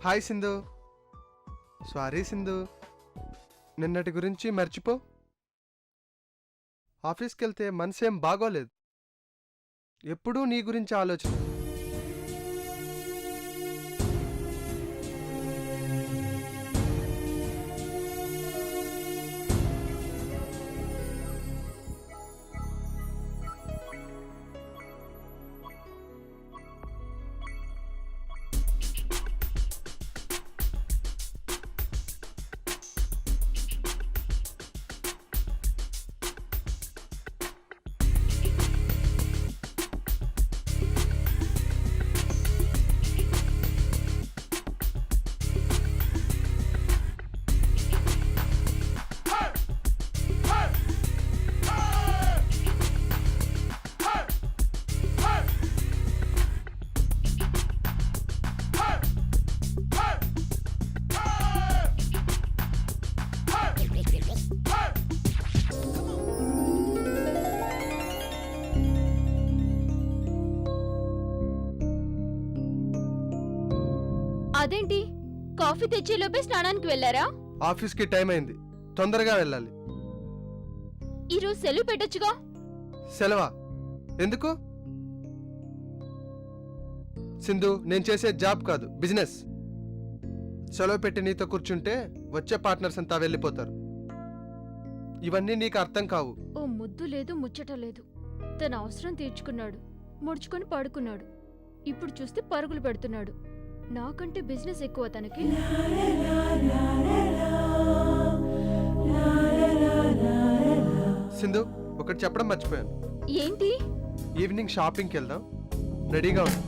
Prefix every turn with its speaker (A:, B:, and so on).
A: Hi Sindhu. Sorry Sindhu, నిన్నటి గురించి మర్చిపో. ఆఫీస్కి వెళ్తే మనసేం బాగోలేదు, ఎప్పుడూ నీ గురించి ఆలోచన.
B: అదేంటి, కాఫీ తెచ్చేలోపే స్నానానికి వెళ్లారా?
A: ఆఫీస్కి టైం అయింది, తొందరగా వెళ్ళాలి.
B: ఈరోజు సెలవు పెట్టొచ్చుగా.
A: సెలవా? ఎందుకు? సింధు, నేను చేసే జాబ్ కాదు, బిజినెస్. సెలవు పెట్టి నీతో కూర్చుంటే వచ్చే పార్ట్నర్స్ అంతా వెళ్ళిపోతారు. ఇవన్నీ నీకు అర్థం కావు.
B: ఓ ముద్దు లేదు, ముచ్చట లేదు. తన అవసరం తీర్చుకున్నాడు, ముడుచుకొని పడుకున్నాడు. ఇప్పుడు చూస్తే పరుగులు పెడుతున్నాడు. నాకంటే బిజినెస్ ఎక్కువ తనకి.
A: సింధు, ఒకటి చెప్పడం మర్చిపోయాను.
B: ఏంటి?
A: ఈవినింగ్ షాపింగ్కి వెళ్దాం, రెడీగా ఉంది.